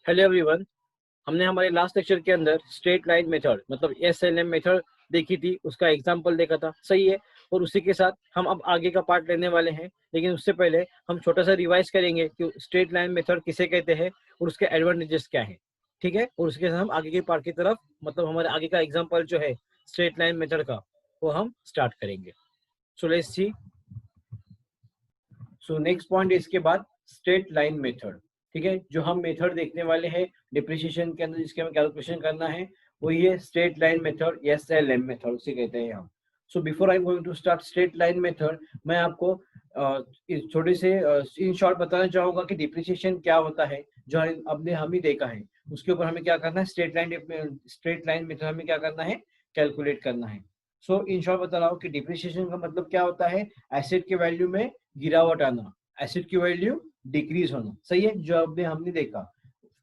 Hello everyone. हमने हमारे last lecture के अंदर स्ट्रेट लाइन मेथड मतलब एसएलएम मेथड देखी थी, उसका एग्जांपल देखा था, सही है। और उसी के साथ हम अब आगे का पार्ट लेने वाले हैं, लेकिन उससे पहले हम छोटा सा रिवाइज करेंगे कि स्ट्रेट लाइन मेथड किसे कहते हैं और उसके एडवांटेजेस क्या है। ठीक है, और उसके साथ हम आगे के पार्ट की तरफ मतलब हमारे आगे का एग्जाम्पल जो है स्ट्रेट लाइन मेथड का, वो हम स्टार्ट करेंगे। So let's see. So next point इसके बाद स्ट्रेट लाइन मेथड। ठीक है, जो हम मेथड देखने वाले हैं डिप्रिसिएशन के अंदर जिसके हमें कैलकुलेशन करना है वो ये स्ट्रेट लाइन मेथड या एसएलएम मेथड उसे कहते हैं हम। So before I am going to start straight line method, मैं आपको इस छोटे से इन शॉर्ट बताना चाहूंगा कि डिप्रिसिएशन क्या होता है, जो हमने हम ही देखा है उसके ऊपर हमें क्या करना है, स्ट्रेट लाइन मेथड हमें क्या करना है, कैलकुलेट करना है। सो इन शॉर्ट बता रहा हूँ कि डिप्रिसिएशन का मतलब क्या होता है, एसेट के वैल्यू में गिरावट आना, एसेट की वैल्यू डिक्रीज होना, सही है, जो अभी हमने देखा।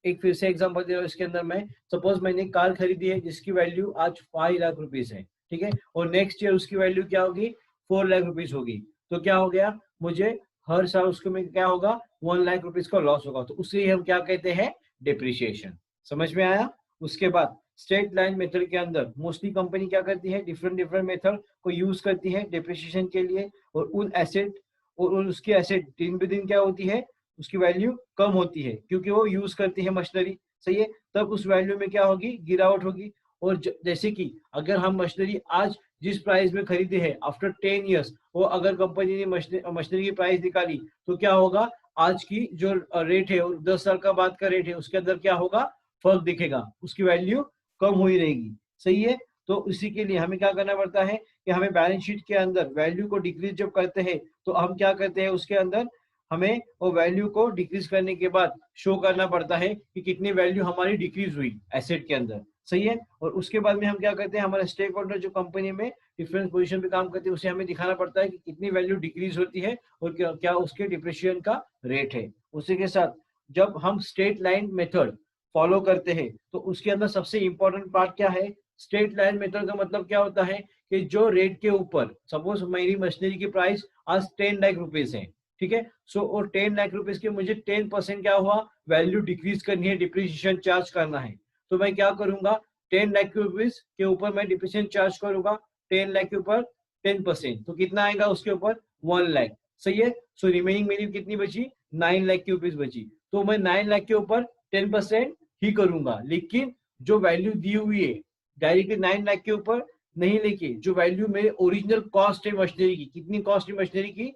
एक फिर से एग्जांपल दे रहा हूँ इसके अंदर मैं, सपोज मैंने कार खरीदी है जिसकी वैल्यू आज 5 लाख रुपीज है, ठीक है, और नेक्स्ट ईयर उसकी वैल्यू क्या होगी, 4 लाख रुपीज होगी। तो क्या हो गया, मुझे हर साल उसके में क्या होगा, 1 लाख रुपीज का लॉस होगा, तो उसे हम क्या कहते हैं, डिप्रिशिएशन। समझ में आया। उसके बाद स्ट्रेट लाइन मेथड के अंदर मोस्टली कंपनी क्या करती है, डिफरेंट डिफरेंट मेथड को यूज करती है डिप्रिशिएशन के लिए, और उन एसेट और उसकी एसेट दिन ब दिन क्या होती है, उसकी वैल्यू कम होती है क्योंकि वो यूज करती है मशीनरी, सही है, तब उस वैल्यू में क्या होगी, गिरावट होगी। और जैसे कि अगर हम मशीनरी आज जिस प्राइस में खरीदे हैं आफ्टर 10 ईयर्स, वो अगर कंपनी ने मशीनरी की प्राइस निकाली तो क्या होगा, आज की जो रेट है और 10 साल का बाद का रेट है उसके अंदर क्या होगा, फर्क दिखेगा, उसकी वैल्यू कम हुई रहेगी, सही है। तो इसी के लिए हमें क्या करना पड़ता है कि हमें बैलेंस शीट के अंदर वैल्यू को डिक्रीज जब करते हैं तो हम क्या करते हैं, उसके अंदर हमें वो वैल्यू को डिक्रीज करने के बाद शो करना पड़ता है कि कितनी वैल्यू हमारी डिक्रीज हुई एसेट के अंदर, सही है। और उसके बाद में हम क्या करते हैं, हमारे स्टेक होल्डर जो कंपनी में डिफरेंट पोजीशन पे काम करते हैं उसे हमें दिखाना पड़ता है कि कितनी वैल्यू डिक्रीज होती है और क्या उसके डिप्रिशिएशन का रेट है। उसी के साथ जब हम स्ट्रेट लाइन मेथड फॉलो करते हैं तो उसके अंदर सबसे इंपॉर्टेंट पार्ट क्या है, स्ट्रेट लाइन मेथड का मतलब क्या होता है कि जो रेट के ऊपर, सपोज मेरी मशीनरी की प्राइस आज 10 लाख रुपीज है, ठीक है, सो और 10 लाख रुपीज के मुझे 10% क्या हुआ, वैल्यू डिक्रीज करनी है, डिप्रिसिएशन चार्ज करना है। तो मैं क्या करूंगा, 10 लाख रुपीज के ऊपर मैं डिप्रिसिएशन चार्ज करूंगा, 10 लाख के ऊपर 10%, तो कितना आएगा उसके ऊपर, 1 लाख, सही है। सो रिमेनिंग मेरी कितनी बची, 9 लाख की रुपीज बची, तो मैं 9 लाख के ऊपर 10% ही करूंगा, लेकिन जो वैल्यू दी हुई है डायरेक्टली 9 लाख के ऊपर नहीं लेके, जो वैल्यू मेरे ओरिजिनल कॉस्ट है मशीनरी की, कितनी कॉस्ट है मशीनरी की,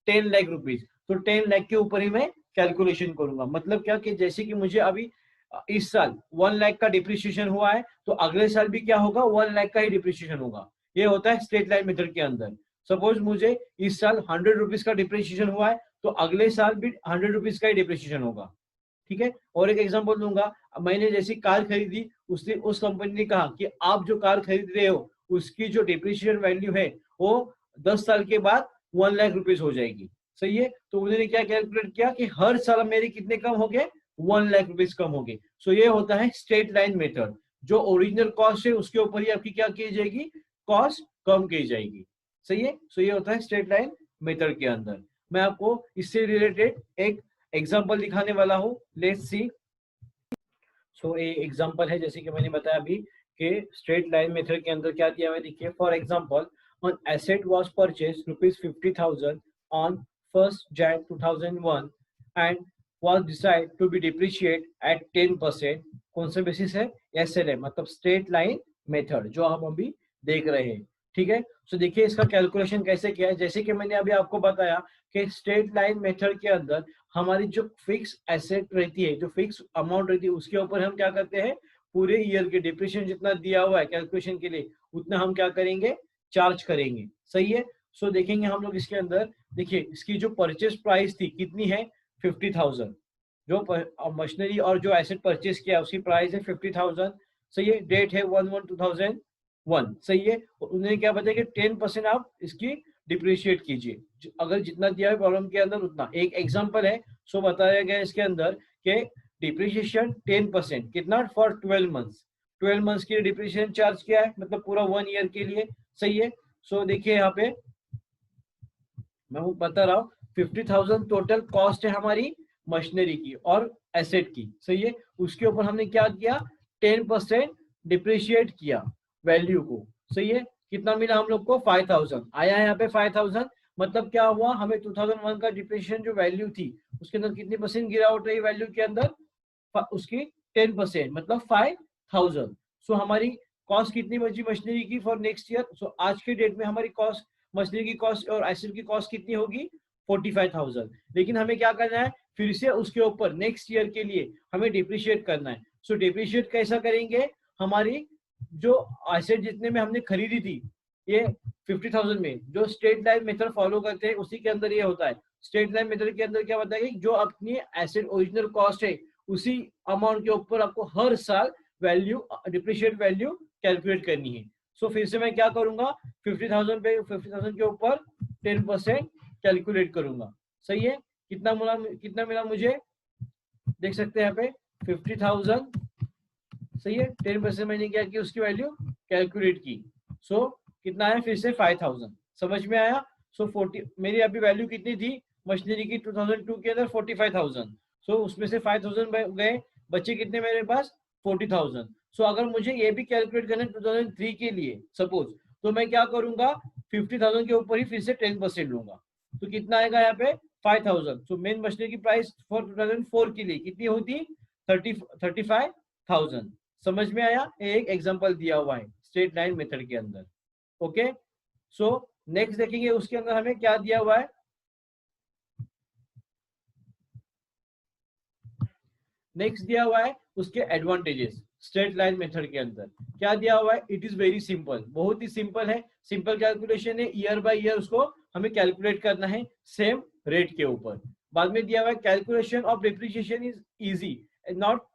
10 लाख रुपीज, तो 10 लाख के ऊपर ही मैं कैलकुलेशन करूंगा। मतलब क्या कि जैसे कि मुझे अभी इस साल 1 लाख का डिप्रिसिएशन हुआ है तो अगले साल भी क्या होगा, 1 लाख का ही डिप्रिसिएशन होगा। ये होता है स्ट्रेट लाइन मेथड के अंदर। सपोज मुझे इस साल 100 रुपीज का डिप्रिसिएशन हुआ है तो अगले साल भी 100 रुपीज का ही डिप्रिसिएशन होगा, ठीक है। और एक एग्जांपल दूंगा, मैंने जैसी कार खरीदी, उसने उस कंपनी ने कहा कि आप जो कार खरीद रहे हो उसकी जो डिप्रिशिएशन वैल्यू है वो 10 साल के बाद 1 लाख रुपीज हो जाएगी, सही है। तो उन्होंने क्या कैलकुलेट किया कि हर साल मेरे कितने कम हो गए, 1 लाख रुपीज कम हो गए। सो ये होता है स्ट्रेट लाइन मेथड, जो ओरिजिनल कॉस्ट है उसके ऊपर ही आपकी क्या की जाएगी, कॉस्ट कम की जाएगी, सही है। सो ये होता है स्ट्रेट लाइन मेथड के अंदर। मैं आपको इससे रिलेटेड एक एग्जाम्पल दिखाने वाला हूँ, लेट्स सी। सो ये एग्जाम्पल है, जैसे कि मैंने बताया अभी कि स्ट्रेट लाइन मेथड के अंदर क्या दिया हुआ है, देखिए for example, on asset was purchase ₹50,000 on 1st Jan 2001 and was decided to be depreciate at 10%। कौन सा बेसिस है, एसएलएम मतलब स्ट्रेट लाइन मेथड जो हम अभी देख रहे हैं, ठीक है। सो देखिए इसका कैलकुलेशन कैसे किया है, जैसे कि मैंने अभी आपको बताया कि स्ट्रेट लाइन मेथड के अंदर हमारी जो फिक्स एसेट रहती है, जो फिक्स अमाउंट रहती है उसके ऊपर हम क्या करते हैं, पूरे ईयर के डिप्रिसिएशन जितना दिया हुआ है कैलकुलेशन के लिए उतना हम क्या करेंगे, चार्ज करेंगे, सही है। सो देखेंगे हम लोग इसके अंदर, देखिए इसकी जो परचेज प्राइस थी कितनी है, 50,000, जो मशीनरी और जो एसेट परचेज किया उसकी प्राइस है 50,000, सही है, डेट है 1/1/2001, सही है। और उन्होंने क्या बताया कि 10% आप इसकी डिप्रिशिएट कीजिए, अगर जितना दिया है प्रॉब्लम के अंदर उतना। एक एग्जांपल है, सो बताया गया इसके अंदर कि डिप्रिशिएशन 10% कितना, फॉर 12 मंथ्स, 12 मंथ्स के लिए डिप्रिशिएशन चार्ज किया है, मतलब पूरा 1 ईयर के लिए, सही है। सो देखिए यहाँ पे मैं वो बता रहा हूँ, 50,000 टोटल कॉस्ट है हमारी मशीनरी की और एसेट की, सही है। उसके ऊपर हमने क्या किया, 10% डिप्रिशिएट किया वैल्यू को, सही है। कितना मिला हम लोग को, 5000 आया है यहाँ पे 5000। मतलब क्या हुआ, हमें 2001 का डिप्रिशिएशन जो वैल्यू थी उसके अंदर कितनी परसेंट गिरावट रही वैल्यू के अंदर, उसकी 10%, मतलब 5000। सो हमारी कॉस्ट कितनी बची मशीनरी की फॉर नेक्स्ट ईयर। सो आज के डेट में हमारी कॉस्ट, मशीनरी की कॉस्ट और एसेट की कॉस्ट कितनी होगी, 45,000। लेकिन हमें क्या करना है, फिर से उसके ऊपर नेक्स्ट ईयर के लिए हमें डिप्रिशिएट करना है। सो डिप्रिशिएट कैसा करेंगे, हमारी जो एसेट जितने में हमने खरीदी थी, ये 50,000 में जो स्ट्रेट लाइन मेथड फॉलो करते हैं उसी के अंदर ये होता है। स्ट्रेट लाइन मेथड के अंदर क्या होता है कि जो अपनी एसेट ओरिजिनल कॉस्ट है उसी अमाउंट के ऊपर आपको हर साल वैल्यू, डिप्रिशिएट वैल्यू कैलकुलेट करनी है। सो फिर से मैं क्या करूंगा, 50,000 पे 50,000 के ऊपर 10% कैलकुलेट करूंगा, सही है। कितना मिला मुझे, देख सकते हैं यहाँ पे 50,000, सही है। 10% मैंने क्या किया, उसकी वैल्यू कैलकुलेट की। सो कितना है, फिर से 5000, समझ में आया। सो 40, मेरी अभी वैल्यू कितनी थी मशीनरी की 2002 के अंदर, 45,000। सो उसमें से 5000 गए, बच्चे कितने मेरे पास, 40,000। सो अगर मुझे ये भी कैलकुलेट करना है 2003 के लिए सपोज, तो मैं क्या करूंगा, 50,000 के ऊपर ही फिर से 10% लूंगा। तो कितना आएगा यहाँ पे, 5000। सो मेन मशीनरी की प्राइस फॉर 2004 के लिए कितनी होती, 35,000। समझ में आया, एक एग्जांपल दिया हुआ है स्ट्रेट लाइन मेथड के अंदर। ओके, सो नेक्स्ट देखेंगे उसके अंदर हमें क्या दिया हुआ है। नेक्स्ट दिया हुआ है उसके एडवांटेजेस। स्ट्रेट लाइन मेथड के अंदर क्या दिया हुआ है, इट इज वेरी सिंपल, बहुत ही सिंपल है। सिंपल कैलकुलेशन है, ईयर बाय ईयर उसको हमें कैलकुलेट करना है सेम रेट के ऊपर। बाद में दिया हुआ है calculation of depreciation is easy, not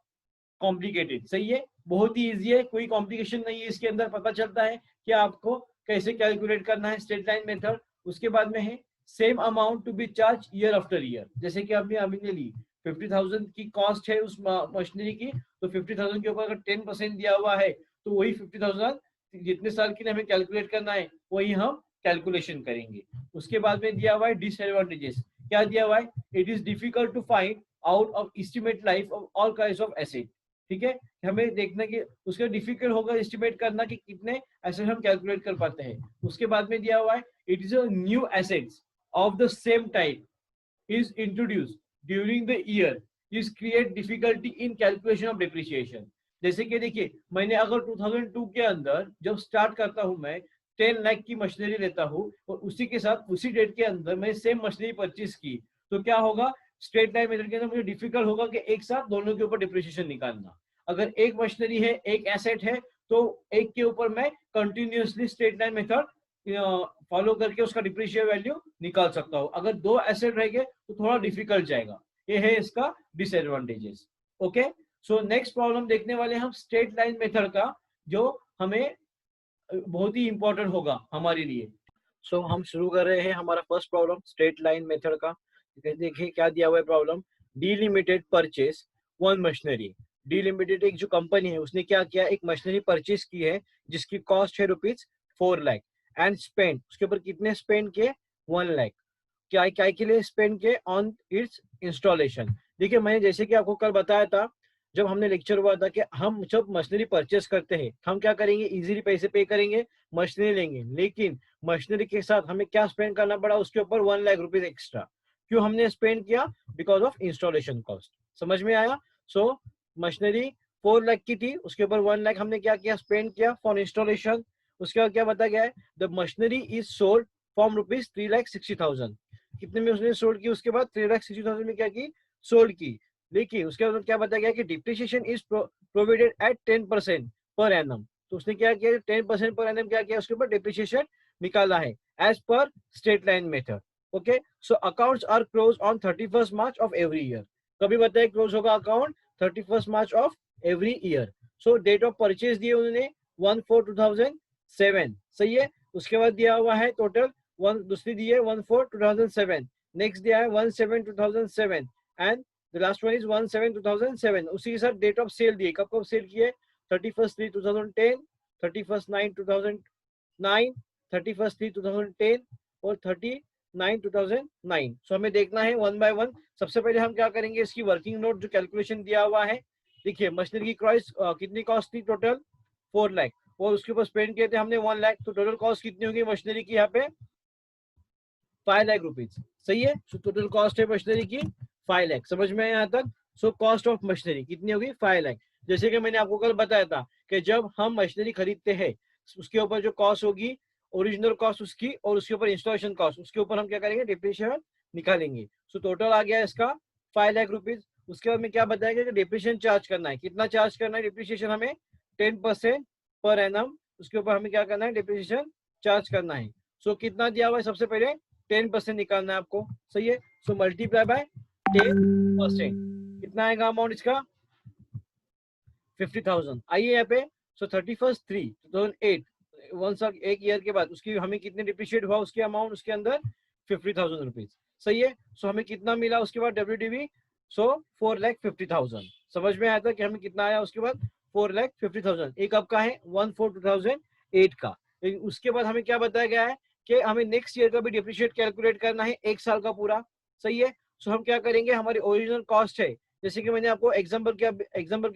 complicated, सही है, बहुत ही इजी है, कोई कॉम्प्लिकेशन नहीं है इसके अंदर। पता चलता है कि आपको कैसे कैलकुलेट करना है स्ट्रेट लाइन मेथड। उसके बाद में है same amount to be charge year after year. जैसे कि हमने अभी ने ली 50,000 की कॉस्ट है उस मशीनरी की, तो 50,000 के ऊपर अगर 10% दिया हुआ है तो वही 50,000 जितने साल के लिए हमें कैलकुलेट करना है वही हम कैलकुलेशन करेंगे। उसके बाद में दिया हुआ है डिसएडवांटेजेस। क्या दिया हुआ है, it is difficult to find out of estimate life of all kinds of asset. ठीक है, हमें देखना कि उसका डिफिकल्ट होगा एस्टिमेट करना कि कितने एसेट हम कैलकुलेट कर पाते हैं। उसके बाद में दिया हुआ है it is a new assets of the same type is introduced during the year is create difficulty in calculation of depreciation। जैसे कि देखिए, मैंने अगर 2002 के अंदर जब स्टार्ट करता हूं मैं 10 लाख की मशीनरी लेता हूं और उसी के साथ उसी डेट के अंदर मैं सेम मशीनरी परचेज की, तो क्या होगा, स्ट्रेट लाइन मेथड के अंदर मुझे डिफिकल्ट होगा कि एक साथ दोनों के ऊपर डिप्रिसिएशन निकालना। अगर एक मशीनरी है, एक एसेट है, तो एक के ऊपर मैं continuously straight line method follow करके उसका डिप्रिशिएट वैल्यू निकाल सकता हूँ। अगर दो एसेट रहेंगे तो थोड़ा डिफिकल्ट जाएगा, ये है इसका disadvantages. Okay, so next problem देखने वाले हम स्ट्रेट लाइन मेथड का, जो हमें बहुत ही इंपॉर्टेंट होगा हमारे लिए। सो हम शुरू कर रहे हैं हमारा first problem straight line method का। देखिए क्या दिया हुआ है problem, delimited purchase one machinery. Delimited एक जो कंपनी है उसने क्या किया, एक मशीनरी परचेज की है जिसकी कॉस्ट है ₹4 लाख एंड स्पेंड, उसके ऊपर कितने स्पेंड किए, 1 लाख। क्या क्या के लिए स्पेंड किए, ऑन इट्स इंस्टॉलेशन। देखिए मैंने जैसे कि आपको कल बताया था जब हमने लेक्चर हुआ था कि हम जब मशीनरी परचेस करते हैं हम क्या करेंगे, इजीली पैसे पे करेंगे, मशीनरी लेंगे, लेकिन मशीनरी के साथ हमें क्या स्पेंड करना पड़ा, उसके ऊपर 1 लाख रुपीज एक्स्ट्रा। क्यों हमने स्पेंड किया, बिकॉज ऑफ इंस्टॉलेशन कॉस्ट। समझ में आया। सो मशीनरी 4 लाख की थी, उसके ऊपर 1 लाख हमने क्या किया, स्पेंड किया फॉर इंस्टॉलेशन। उसके बाद क्या बताया गया है, the machinery is sold form ₹3,60,000। कितने में उसने सोल्ड की, उसके बाद 3,60,000 में क्या की, सोल्ड की। लेकिन उसके बाद क्या बताया गया कि depreciation is provided eight 10% per annum. तो उसने क्या किया, 10% पर एनम क्या किया, उसके ऊपर डिप्रिसिएशन निकाला है एज पर straight line method. Okay, so accounts are close on 31st March of every year. कभी बताया क्लोज होगा account, 31st March of every year. So date of purchase दिए उन्होंने 1/4/2007, सही है। उसके बाद दिया हुआ है टोटल दूसरी दी है 1/4/2007, नेक्स्ट दिया है 1/7/2007 and the last one is 1/7/2007। उसी के साथ डेट ऑफ सेल दिए, कब कब सेल किए, 31/3/2010, 31/9/2009, 31/3/2010 और 30 9/2009। सो हमें देखना है वन बाय वन। सबसे पहले हम क्या करेंगे, इसकी वर्किंग नोट जो कैलकुलेशन दिया हुआ है, देखिए मशीनरी की प्राइस कितनी कॉस्ट थी टोटल 4 लाख, और उसके ऊपर स्पेंड किए थे हमने 1 लाख, तो टोटल कॉस्ट कितनी होगी मशीनरी की यहाँ पे 5 लाख रुपीज। सही है, सो टोटल कॉस्ट है मशीनरी की 5 लाख। समझ में आया यहाँ तक? सो कॉस्ट ऑफ मशीनरी कितनी होगी 5 लाख। जैसे कि मैंने आपको कल बताया था कि जब हम मशीनरी खरीदते हैं उसके ऊपर जो कॉस्ट होगी, ओरिजिनल कॉस्ट उसकी, और उसके ऊपर इंस्टॉलेशन कॉस्ट, उसके ऊपर हम क्या करेंगे डिप्रिशिएशन निकालेंगे। सो टोटल आ गया इसका 5 लाख रुपीज। उसके बाद में क्या बताएगा कि डिप्रिशिएशन चार्ज करना है, कितना चार्ज करना है डिप्रिशिएशन हमें 10% पर एनम, उसके ऊपर हमें क्या करना है डिप्रिशिएशन चार्ज करना है। सो कितना दिया हुआ है, सबसे पहले 10% निकालना है आपको। सही है, सो मल्टीप्लाई बाय 10%, कितना आएगा अमाउंट इसका 50,000। आइए यहाँ पे, सो 31/3/2008, एक ईयर के बाद उसकी हमें कितने डिप्रिशिएट हुआ उसके अमाउंट उसके अंदर 50,000 रुपीज। सही है, सो हमें कितना मिला उसके बाद WDV, सो 4,50,000। समझ में आया था कि हमें कितना आया उसके बाद 4,50,000। एक कब का है 1/4/2008 का। उसके बाद हमें क्या बताया गया है कि हमें नेक्स्ट ईयर का भी डिप्रिशिएट कैलकुलेट करना है, एक साल का पूरा। सही है, सो हम क्या करेंगे, हमारी ओरिजिनल कॉस्ट है, जैसे कि मैंने आपको एग्जाम्पल के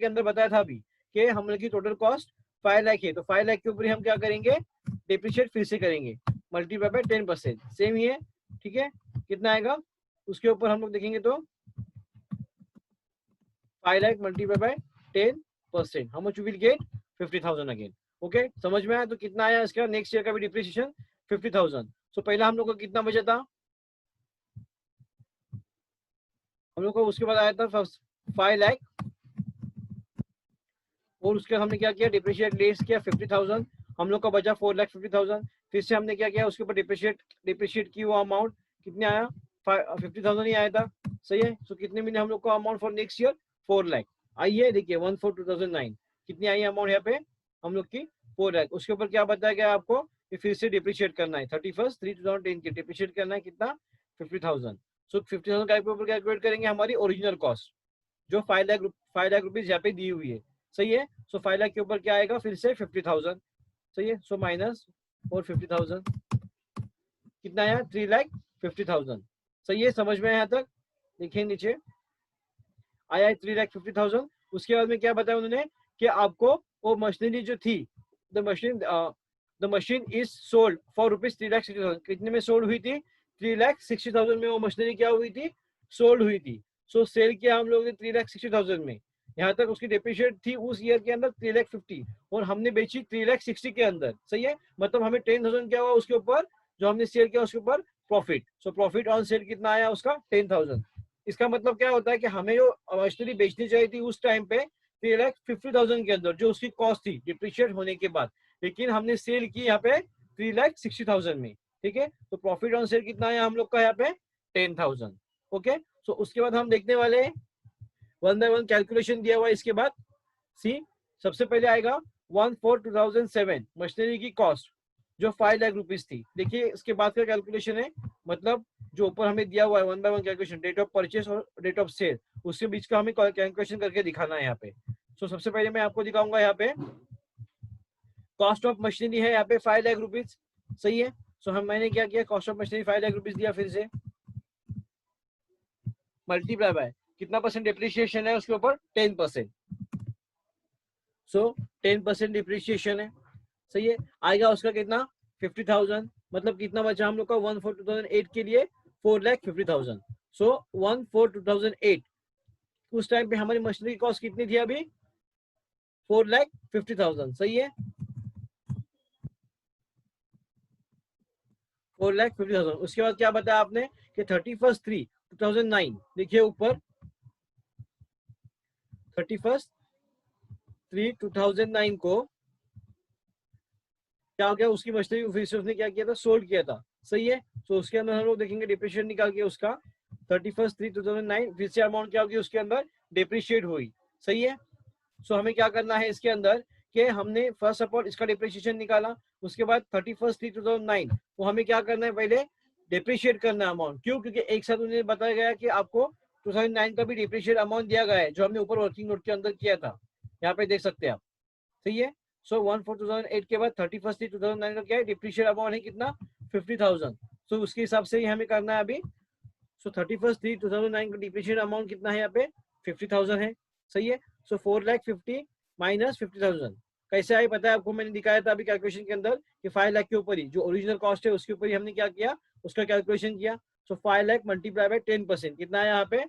अंदर बताया था अभी कि हम लोग की टोटल कॉस्ट 5 लाख है, तो 5 लाख के ऊपर हम क्या करेंगे डिप्रिशिएट फिर से करेंगे, मल्टीप्लाई बाय 10%, सेम ही है। ठीक है, कितना आएगा उसके ऊपर हम लोग देखेंगे तो 5 lakh multiply by 10%, how much will get 50,000 again. Okay, समझ में आया? तो कितना आया इसका नेक्स्ट ईयर का भी डिप्रिसिएशन 50,000। सो पहला हम लोग का कितना बचा था, हम लोग को उसके बाद आया था 5 लाख, और उसके हमने क्या किया डिप्रिशिएट लेस किया 50,000, हम लोग का बचा 4,50,000। फिर से हमने क्या किया उसके ऊपर डिप्रिशिएट की वो अमाउंट कितने आया 50,000 ही आया था। सही है, सो कितने मिले हम लोग को amount for next year 4 lakh. आइए देखिए 1/4/2009 कितनी आई अमाउंट यहाँ पे हम लोग की 4 लाख। उसके ऊपर क्या बताया गया आपको कि फिर से डिप्रिशिएट करना है 31/3/2010 की डिप्रिशिएट करना है कितना 50,000। सो 50,000 का ऊपर कैलकुलेट करेंगे हमारी ओरिजिनल कॉस्ट जो 5 लाख रुपीज यहाँ पे दी हुई है। सही है, सो 5 लाख के ऊपर क्या आएगा फिर से 50,000। सही है, सो माइनस और 50,000 कितना आया 3,50,000। सही है, समझ में आया यहाँ तक? देखिए नीचे आया है 3,50,000। उसके बाद में क्या बताया उन्होंने कि आपको वो मशीनरी जो थी the machine is sold for rupees 3,60,000, कितने में सोल्ड हुई थी 3,60,000 में वो मशीनरी क्या हुई थी सोल्ड हुई थी। सो सेल किया हम लोगों ने 3,60,000 में, यहाँ तक उसकी डेप्रिशिएट थी उस ईयर के अंदर 3,50,000 और हमने बेची 3,60,000 के अंदर। सही है, मतलब हमें 10,000 क्या हुआ उसके ऊपर जो हमने सेल किया उसके ऊपर profit. So profit on sale कितना आया उसका 10,000। इसका मतलब क्या होता है कि हमें जो मशीनरी बेचनी चाहिए थी उस टाइम पे 3,50,000 के अंदर जो उसकी कॉस्ट थी डिप्रिशिएट होने के बाद, लेकिन हमने सेल की यहाँ पे 3,60,000 में। ठीक है, तो प्रॉफिट ऑन सेल कितना आया हम लोग का यहाँ पे 10,000। ओके, सो उसके बाद हम देखने वाले हैं वन बाय वन कैलकुलेशन दिया हुआ है। इसके बाद सी सबसे पहले आएगा 1/4/2007 मशीनरी की कॉस्ट जो 5 लाख रुपीज थी। देखिए इसके बाद का कैलकुलेशन है, मतलब जो ऊपर हमें दिया हुआ है one by one calculation date of purchase और डेट ऑफ सेल, उसके बीच का हमें कैलकुलेशन करके दिखाना है यहाँ पे। सो सबसे पहले मैं आपको दिखाऊंगा यहाँ पे कॉस्ट ऑफ मशीनरी है यहाँ पे 5 लाख रुपीज। सही है, सो हम मैंने क्या किया cost of machinery 5 lakh rupees दिया, फिर से मल्टीप्लाई बाय कितना परसेंट डिप्रिशिएशन है उसके ऊपर 10%। सो 10% डिप्रिशिएशन है। सही है, आएगा उसका कितना 50,000, मतलब कितना बचा हम लोग का 1/4/2008 के लिए 4,50,000। सो 1/4/2008 उस टाइम पे हमारी मशीनरी की कॉस्ट कितनी थी अभी 4,50,000। सही है, 4,50,000। उसके बाद क्या बताया आपने कि 31/3/2009, देखिए ऊपर 31/3/2009 को क्या हो गया उसकी मशीनरी फिर से उसने क्या किया था सोल्ड किया था। सही है, तो उसके अंदर हम लोग देखेंगे डिप्रिशिएशन निकाल के उसका 31/3/2009 फिर से अमाउंट क्या होगी उसके अंदर डिप्रिशिएट हुई। सही है, सो हमें क्या करना है इसके अंदर कि हमने फर्स्ट ऑफ ऑल इसका डिप्रिशिएशन निकाला, उसके बाद 31/3/2009 वो हमें क्या करना है पहले डिप्रिशिएट करना है अमाउंट। क्यों, क्योंकि एक साथ उन्हें बताया गया कि आपको 2009 का भी डिप्रिशिएट अमाउंट दिया गया है जो हमने ऊपर वर्किंग नोट के अंदर किया था, यहाँ पे देख सकते हैं आप। सही है, सो 1/4/2008 के बाद 31/3/2009 का क्या है डिप्रिशिएट अमाउंट है कितना 50,000। सो उसके हिसाब से ही हमें करना है अभी। सो 31/3/2009 का डिप्रिशिएशन अमाउंट कितना है यहाँ पे 50,000 है, सही है। सो 4,50,000 माइनस 50,000 कैसे आई पता है आपको, मैंने दिखाया था अभी कैलकुलेशन के अंदर कि 5 लाख के ऊपर ही जो ओरिजिनल कॉस्ट है उसके ऊपर ही हमने क्या किया, उसका कैलकुलेशन किया। सो 5 लाख मल्टीप्लाई बाय 10% कितना है यहाँ पे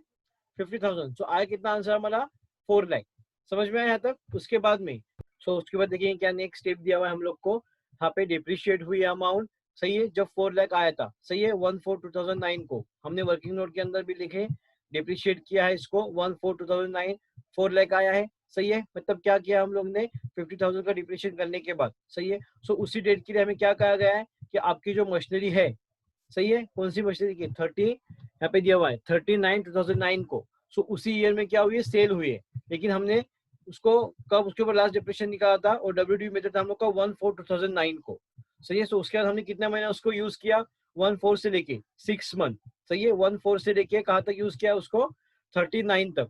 50,000। सो आया कितना आंसर हमारा 4 लाख। समझ में आया यहाँ तक। उसके बाद में उसके बाद देखिए क्या नेक्स्ट स्टेप दिया हुआ है हम लोग को, यहाँ पे डिप्रिशिएट हुई अमाउंट, सही है, जब 4 लाख आया था, सही है, 1/4/2009 को हमने वर्किंग नोट के अंदर भी लिखे, डिप्रिशिएट किया है इसको 1/4/2009, 4 लाख आया है, सही है। मतलब क्या किया हम लोग ने 50,000 का डिप्रिशिएट करने के बाद, सही है। सो उसी डेट के लिए हमें क्या कहा गया है कि आपकी जो मशीनरी है, सही है, कौन सी मशीनरी की 30 यहाँ पे दिया हुआ है 39/2009 को। सो उसी ईयर में क्या हुई है, सेल हुई है, लेकिन हमने उसको कब उसके ऊपर लास्ट डिप्रेशन निकाला था और WDV मेथड था हम लोग का 1/4/2009 को, सही है। सो उसके बाद हमने कितना महीना उसको यूज किया 1/4 से लेके 6 मंथ, सही है, 1/4 से लेके कहाँ तक यूज किया उसको 39 तक,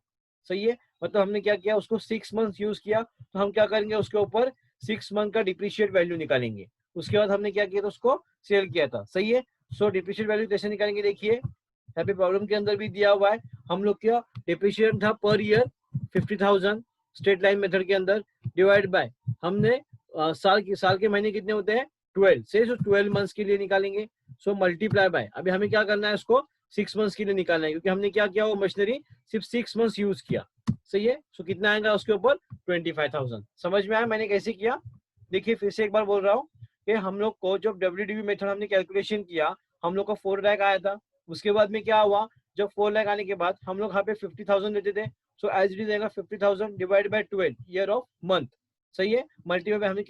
सही है। मतलब हमने क्या किया उसको 6 मंथ यूज किया, तो हम क्या करेंगे उसके ऊपर 6 मंथ का डिप्रिशिएट वैल्यू निकालेंगे। उसके बाद हमने क्या किया था उसको सेल किया था, सही है। सो डिप्रिशिएट वैल्यू कैसे निकालेंगे देखिए, यहाँ पे प्रॉब्लम के अंदर भी दिया हुआ है हम लोग क्या डिप्रिशिएशन था per year 50,000 straight line method के अंदर, डिवाइड बाय हमने साल के महीने कितने होते हैं 12 से, 12 मंथ्स के लिए निकालेंगे। सो मल्टीप्लाई बाय अभी हमें क्या करना है उसको 6 मंथ्स के लिए निकालना है, क्योंकि हमने क्या किया वो मशीनरी सिर्फ 6 मंथ्स यूज किया, सही है। सो कितना आएगा उसके ऊपर 25,000। समझ में आया मैंने कैसे किया। देखिए फिर से एक बार बोल रहा हूँ कि हम लोग को जब WDV मेथड हमने कैलकुलेशन किया हम लोग का 4 लाख आया था। उसके बाद में क्या हुआ, जब 4 लाख आने के बाद हम लोग यहाँ पे 50,000 देते थे। सो एज इट इज आएगा 50,000 divide by 12 year of month, सही है। मल्टीप्लाई बाय हमने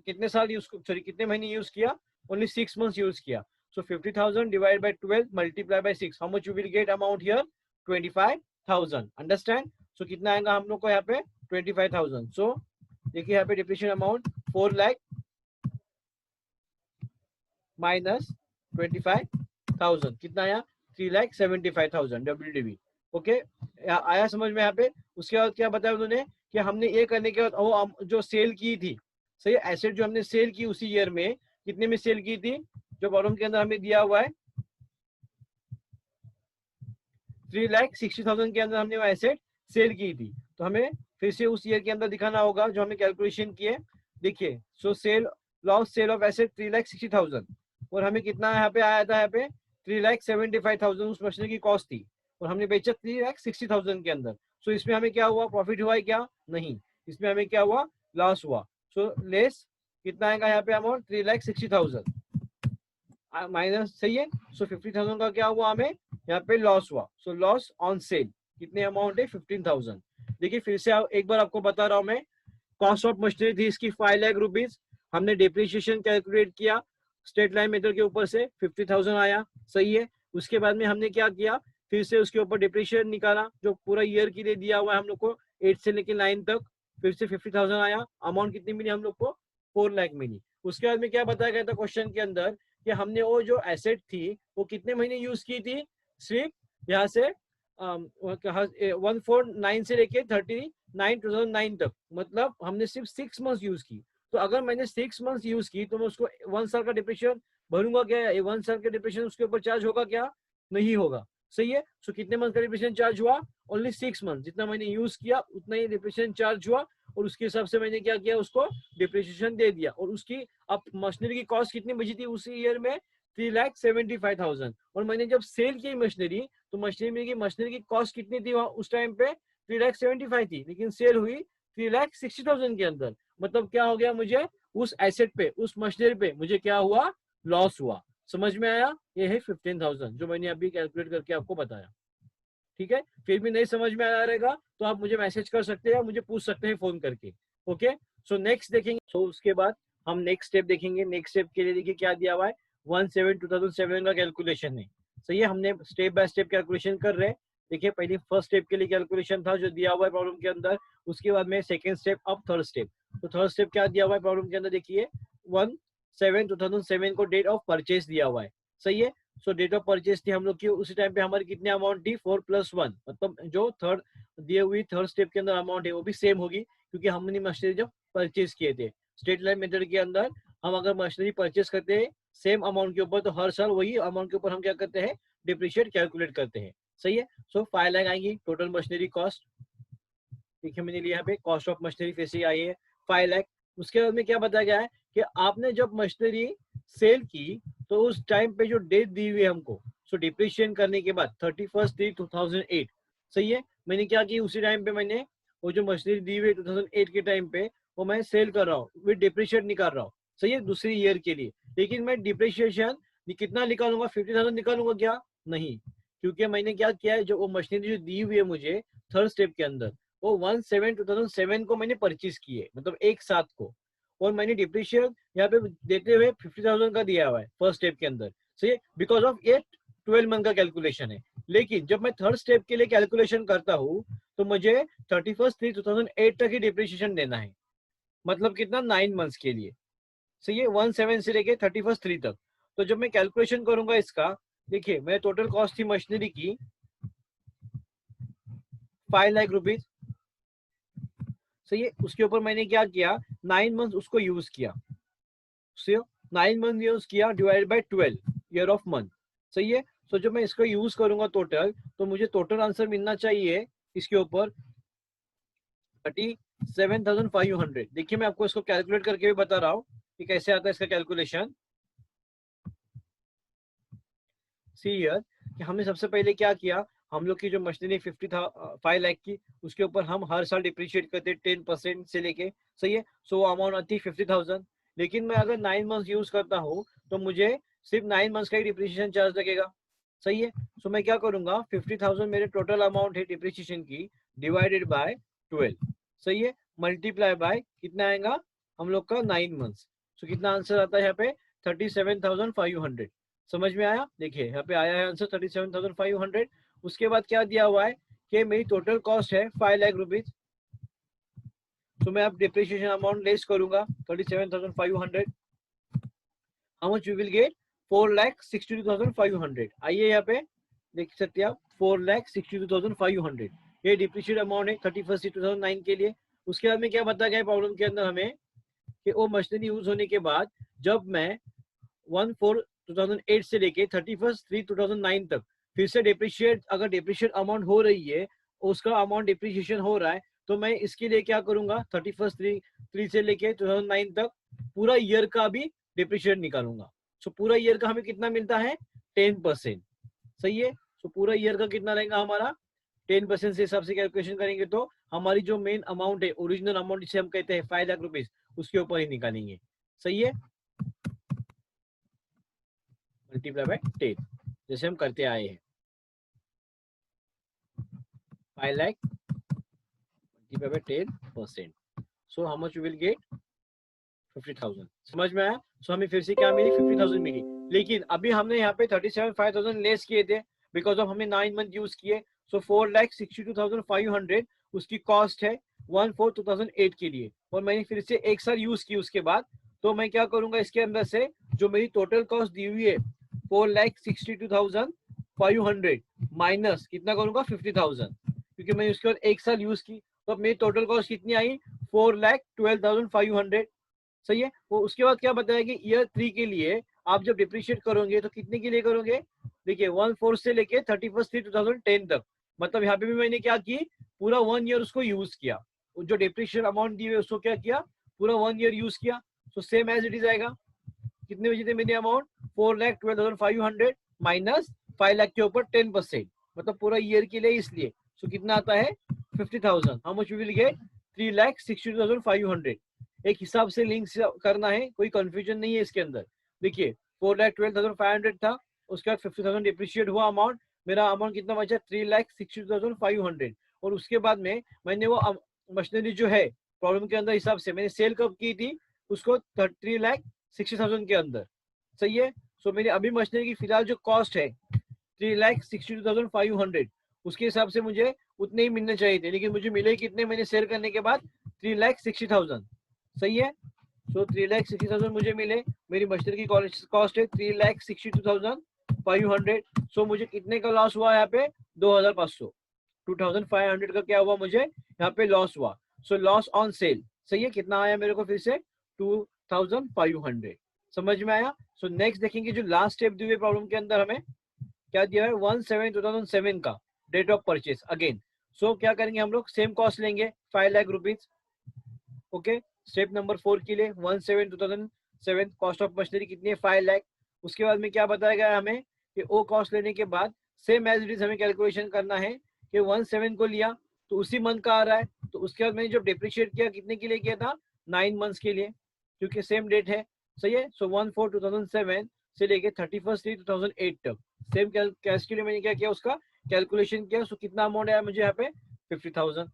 कितने साल यूज सॉरी कितने महीने यूज किया, ओनली 6 मंथ्स यूज किया। So 50,000 divide by 12 multiply by 6, how much you will get amount here 25,000। Understand. So कितना आएगा हम लोग को यहाँ पे 25,000। सो देखिए यहाँ पे डिप्रिशिएशन अमाउंट 4 लाख माइनस 25,000 कितना आया 3,75,000 WDV। ओके आया समझ में यहाँ पे। उसके बाद क्या बताया उन्होंने कि हमने ये करने के बाद वो जो सेल की थी, सही एसेट जो हमने सेल की उसी ईयर में, कितने में सेल की थी, जो प्रॉब्लम के अंदर हमें दिया हुआ है 3,60,000 के अंदर हमने वो एसेट सेल की थी। तो हमें फिर से उस ईयर के अंदर दिखाना होगा जो हमें कैलकुलेशन किए। देखिए so sale loss sale of asset 3,60,000 और हमें कितना यहाँ पे आया था, यहाँ पे 3,75,000 उस मशीनरी की कॉस्ट थी और हमने बेचा 3,60,000 के अंदर। सो इसमें हमें क्या हुआ, प्रॉफिट हुआ है क्या, नहीं, इसमें हमें क्या हुआ, लॉस हुआ। सो लेस कितना आएगा यहाँ पे अमाउंट 3,60,000 माइनस, सही है। सो 50,000 का क्या हुआ, हमें यहाँ पे लॉस हुआ। सो लॉस ऑन सेल कितने अमाउंट है 15,000। देखिए फिर से एक बार आपको बता रहा हूँ मैं, कॉस्ट ऑफ मशीनरी थी इसकी 5 लाख रुपीज, हमने डिप्रिशिएशन कैलकुलेट किया स्ट्रेट लाइन मेथड के ऊपर से 50,000 आया, सही है। उसके बाद में हमने क्या किया, फिर से उसके ऊपर डिप्रिशिएशन निकाला जो पूरा ईयर के लिए दिया हुआ है हम लोग को 8 से लेकर 9 तक, फिर से 50,000 आया, अमाउंट कितनी मिली हम लोग को 4 लाख मिली। उसके बाद में क्या बताया गया था क्वेश्चन के अंदर कि हमने वो जो एसेट थी वो कितने महीने यूज की थी, सिर्फ यहाँ से 149 से लेके 39/2009 तक, मतलब हमने सिर्फ 6 मंथ्स यूज की। तो अगर मैंने 6 मंथ्स यूज की तो मैं उसको 1 साल का डिप्रेशन भरूंगा क्या, 1 साल का डिप्रेशन उसके ऊपर चार्ज होगा क्या, नहीं होगा, सही है। सो कितने मंथ का डिप्रेशन चार्ज हुआ, ओनली 6 मंथ, जितना मैंने यूज किया उतना ही डिप्रेशन चार्ज हुआ और उसके हिसाब से मैंने क्या किया उसको डिप्रिशिएशन दे दिया। और उसकी अब मशीनरी की कॉस्ट कितनी बची थी उसी ईयर में 3,75,000 और मैंने जब सेल की मशीनरी तो मशीनरी की कॉस्ट कितनी थी वहां उस टाइम पे 3,75,000 थी, लेकिन सेल हुई 3,60,000 के अंदर। मतलब क्या हो गया, मुझे उस एसेट पे उस मशीनरी पे मुझे क्या हुआ, लॉस हुआ। समझ में आया, ये है 15,000 जो मैंने अभी कैलकुलेट करके आपको बताया। ठीक है, फिर भी नहीं समझ में आया रहेगा तो आप मुझे मैसेज कर सकते हैं, मुझे पूछ सकते हैं फोन करके। ओके सो नेक्स्ट देखेंगे। सो उसके बाद हम नेक्स्ट स्टेप देखेंगे। नेक्स्ट स्टेप के लिए देखिए क्या दिया हुआ है 1/7/2007 का कैलकुलेशन है, सही है। हमने स्टेप बाय स्टेप कैलकुलेशन कर रहे हैं। देखिए पहले फर्स्ट स्टेप के लिए कैलकुलेशन था जो दिया हुआ है प्रॉब्लम के अंदर, उसके बाद में सेकंड स्टेप, अब थर्ड स्टेप। तो थर्ड स्टेप क्या दिया हुआ है प्रॉब्लम के अंदर, देखिए 1/7/2007 को डेट ऑफ परचेज दिया हुआ है, सही है। सो डेट ऑफ परचेज थी हम लोग की, उसी टाइम पे हमारी कितनी अमाउंट थी 4+1, मतलब जो थर्ड दिए हुई थर्ड स्टेप के अंदर अमाउंट है वो भी सेम होगी क्योंकि हमने मशीनरी जब परचेज किए थे। स्ट्रेट लाइन मेथड के अंदर हम अगर मशीनरी परचेज करते हैं सेम अमाउंट के ऊपर, तो हर साल वही अमाउंट के ऊपर हम क्या करते हैं, डिप्रिशिएट कैलकुलेट करते हैं। सही है। सो 5 लाख आएंगी टोटल मशीनरी कॉस्ट। देखिए मैंने लिया यहाँ पे कॉस्ट ऑफ मशीनरी फिर से आई है 5 लाख। उसके बाद में क्या बताया गया है कि आपने जब मशीनरी सेल की तो उस टाइम पे जो डेट दी हुई है हमको, सो डिप्रिशिएशन करने के बाद 31/3/2008। सही है। मैंने क्या की, उसी टाइम पे मैंने वो जो मशीनरी दी हुई है 2008 के टाइम पे, वो मैं सेल कर रहा हूँ, विद डिप्रिशिएट निकाल रहा हूँ। सही है, दूसरी ईयर के लिए। लेकिन मैं डिप्रिशिएशन कितना निकालूंगा, 50,000 निकालूंगा क्या? नहीं, क्योंकि मैंने क्या किया है, जो वो मशीनरी जो दी हुई है मुझे थर्ड स्टेप के अंदर, वो 1/7/2007 को मैंने परचेज की है, मतलब एक साथ को। और मैंने डिप्रिशिएट यहाँ पे देते हुए 50,000 का दिया हुआ है फर्स्ट स्टेप के अंदर। सही, बिकॉज ऑफ ये 12 मंथ का कैलकुलेशन है। लेकिन जब मैं थर्ड स्टेप के लिए कैलकुलेशन करता हूँ तो मुझे 31/3/2008 तक ही डिप्रिशिएशन देना है, मतलब कितना, 9 मंथ्स के लिए। सही है, 17 से लेके 31/3 तक। तो जब मैं कैलकुलेशन करूंगा इसका, देखिए मेरे टोटल कॉस्ट थी मशीनरी की 5 लाख रुपीज। सही है, उसके ऊपर मैंने क्या किया, 9 मंथ उसको यूज किया। सही है, 9 मंथ यूज किया divide by 12 year of month. सही है। सो जब मैं इसको यूज करूंगा टोटल, तो मुझे टोटल आंसर मिलना चाहिए इसके ऊपर 37,500। देखिए मैं आपको इसको कैलकुलेट करके भी बता रहा हूँ कि कैसे आता है इसका कैलकुलेशन। सी ईयर कि हमने सबसे पहले क्या किया, हम लोग की जो मशीनरी 5 लाख की, उसके ऊपर हम हर साल डिप्रिशिएट करते 10% से लेके। सही है। सो वो अमाउंट आती है 50,000। लेकिन मैं अगर 9 मंथ यूज करता हूँ तो मुझे सिर्फ 9 मंथ्स का ही डिप्रिशिएशन चार्ज लगेगा। सही है। सो मैं क्या करूंगा, 50,000 मेरे टोटल अमाउंट है डिप्रिशिएशन की, डिवाइडेड बाय 12। सही है, मल्टीप्लाई बाय कितना आएगा हम लोग का 9 मंथ्स। सो कितना आंसर आता है यहाँ पे, 37,500। समझ में आया? देखिए यहाँ पे आया है आंसर 37,500। उसके बाद क्या दिया हुआ है कि मेरी टोटल कॉस्ट है 5 लाख रुपीज। तो मैं अब डिप्रिशिएशन अमाउंट लेस करूंगा 37,500। How much we will get, 4,62,500। आइए यहाँ पे देख सकते हैं आप, 4,62,500 ये डिप्रिशिएट अमाउंट है 31/2009 के लिए। उसके बाद में क्या बताया गया प्रॉब्लम के अंदर हमें कि वो मशीनरी यूज होने के बाद जब मैं 1/4/2008 से लेके 31/3/2009 तक फिर से डिप्रिशिएट, अगर डिप्रिशिएट अमाउंट हो रही है, उसका अमाउंट डिप्रिशिएशन हो रहा है, तो मैं इसके लिए क्या करूंगा, 31/3 से लेके 2009 तक पूरा ईयर का भी डिप्रिशिएट निकालूंगा। सो पूरा ईयर का हमें कितना मिलता है, 10%। सही है। सो पूरा ईयर का कितना रहेगा हमारा, 10% से हिसाब से कैलकुलेशन करेंगे तो हमारी जो मेन अमाउंट है, ओरिजिनल अमाउंट जिसे हम कहते हैं 5 लाख रुपीज, उसके ऊपर ही निकालेंगे। सही है, मल्टीप्लाई बाय 10 जैसे हम करते आए हैं। 5 lakh multiply by 10%, so how much we will get, 50,000। समझ में आया? सो हमें फिर से क्या मिली, 50,000 मिली। लेकिन अभी हमने यहाँ पे 37,500 लेस किए थे, बिकॉज ऑफ हमने 9 मंथ यूज किए। सो 4,62,500 उसकी कॉस्ट है 1/4/2008 के लिए, और मैंने फिर से एक साल यूज की उसके बाद। तो मैं क्या करूंगा, इसके अंदर से जो मेरी टोटल कॉस्ट दी हुई है 4,62,500 माइनस कितना करूंगा, 50,000, क्योंकि मैंने उसके बाद एक साल यूज की। तो अब मेरी टोटल कॉस्ट कितनी आई, 4,12,500। सही है। वो उसके बाद क्या बताया कि ईयर 3 के लिए आप जब डिप्रिशिएट करोगे तो कितने के लिए करोगे, देखिए 1/4 से लेके 31/3/2010 तक, मतलब यहाँ पे भी मैंने क्या की, पूरा 1 ईयर उसको यूज किया। जो डिप्रिशिएशन अमाउंट दी हुई उसको क्या किया, पूरा 1 ईयर यूज किया। तो सेम एज इट इज आएगा। कितने बचे थे मेरे अमाउंट, 4,12,500 माइनस 5 लाख के ऊपर 10%, मतलब पूरा ईयर के लिए, इसलिए सो कितना आता है, 50,000। How much we will get, 3,62,500। एक हिसाब से लिंक करना है, कोई कंफ्यूजन नहीं है इसके अंदर। देखिए 4,12,500 था, उसके बाद 50,000 डिप्रिशिएट हुआ अमाउंट, मेरा अमाउंट कितना बचा, 3,62,500। और उसके बाद में मैंने वो मशीनरी जो है प्रॉब्लम के अंदर हिसाब से मैंने सेल कब की थी, उसको 3,60,000 के अंदर। सही है। सो मेरी अभी मशीनरी की फिलहाल जो कॉस्ट है 3,62,500, उसके हिसाब से मुझे उतने ही मिलने चाहिए थे, लेकिन मुझे मिले कितने, मैंने सेल करने के बाद 3,60,000। सही है। सो 3,60,000 मुझे मिले। मेरी मशीनरी की कॉस्ट है 3,62,500। सो मुझे कितने का लॉस हुआ यहाँ पे, 2,500, 2,500 का क्या हुआ मुझे यहाँ पे लॉस हुआ। So loss on sale. सही है, कितना आया मेरे को फिर से, 2,500। समझ में आया? सो नेक्स्ट देखेंगे जो लास्ट स्टेप दी हुई प्रॉब्लम के अंदर हमें क्या दिया है 1/7/2007 का डेट ऑफ परचेज अगेन। सो क्या करेंगे हम लोग सेम कॉस्ट लेंगे 5 lakh rupees. Okay, step number 4 के लिए 1/7/2007 कॉस्ट ऑफ मशीनरी कितनी है 5 लाख। उसके बाद में क्या बताया गया हमें कि ओ कॉस्ट लेने के बाद सेम एज इट इज हमें कैलकुलेशन करना है कि 1/7 को लिया तो उसी मंथ का आ रहा है, तो उसके बाद मैंने जो डिप्रिशिएट किया कितने के लिए किया था 9 मंथ्स के लिए, क्योंकि सेम डेट है। सही है। सो 1/4/2007 से लेके 31/3/2008 तक सेम कैश के लिए मैंने क्या किया उसका कैलकुलेशन किया। सो कितना अमाउंट आया मुझे यहाँ पे 50,000।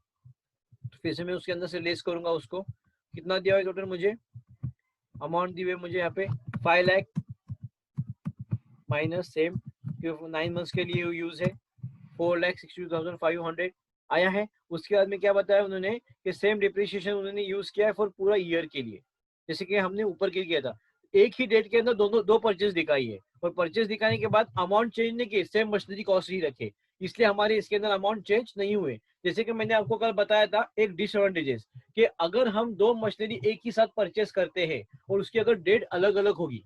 फिर से मैं उसके अंदर से लेस करूंगा उसको, कितना दिया हुआ टोटल मुझे अमाउंट दी हुई मुझे यहाँ पे 5 लाख माइनस सेम 9 मंथ्स के लिए यूज है 4,62,500 आया है। उसके बाद में क्या बताया उन्होंने कि सेम डिप्रिशिएशन उन्होंने यूज किया है फॉर पूरा ईयर के लिए, जैसे कि हमने ऊपर के किया था। एक ही डेट के अंदर दोनों दो परचेज दिखाई है और परचेज दिखाने के बाद अमाउंट चेंज नहीं किए, सेम मशीनरी कॉस्ट ही रखे, इसलिए हमारे इसके अंदर अमाउंट चेंज नहीं हुए। जैसे कि मैंने आपको कल बताया था एक डिसएडवांटेजेस कि अगर हम दो मशीनरी एक ही साथ परचेस करते हैं और उसकी अगर डेट अलग अलग होगी,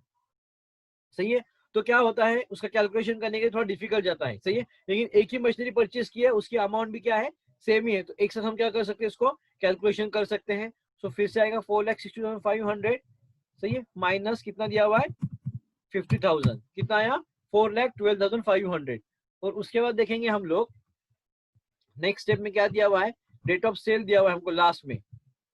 सही है, तो क्या होता है उसका कैलकुलेशन करने के लिए थोड़ा डिफिकल्ट जाता है। सही है, लेकिन एक ही मशीनरी परचेस की है उसकी अमाउंट भी क्या है सेम ही है, तो एक साथ हम क्या कर सकते हैं इसको कैलकुलेशन कर सकते हैं। सो फिर से आएगा 4,60,500। सही है, माइनस कितना दिया हुआ है 50,000, कितना आया 4,12,500। और उसके बाद देखेंगे हम लोग नेक्स्ट स्टेप में क्या दिया हुआ है, डेट ऑफ सेल दिया हुआ है हमको लास्ट में,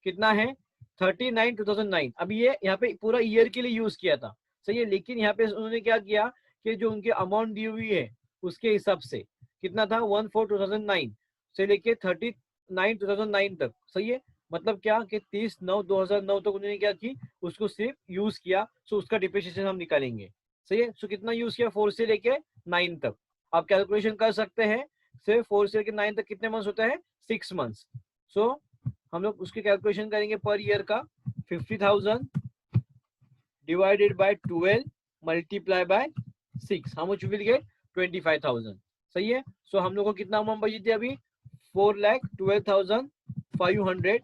कितना है 39/2009। अभी ये यहाँ पे पूरा ईयर के लिए यूज किया था। सही है, लेकिन यहाँ पे उन्होंने क्या किया कि जो उनकी अमाउंट दी हुई है उसके हिसाब से कितना था 1/4/2009 से लेके 39/2009 तक। सही है, मतलब क्या कि 30/9/2009 तक उन्होंने क्या की उसको सिर्फ यूज किया। सो उसका डिप्रिसिएशन हम निकालेंगे। सही है, सो कितना यूज किया 4 से लेके 9 तक। आप कैलकुलेशन कर सकते हैं, सिर्फ 4 से लेके 9 तक कितने मंथ्स होता है 6 मंथ्स। सो हम लोग उसकी कैलकुलेशन करेंगे पर ईयर का 50,000 divided by 12 multiply by 6, how much will get 25,000। सही है, सो हम लोग को कितना अमाउंट बची थी अभी 4,12,500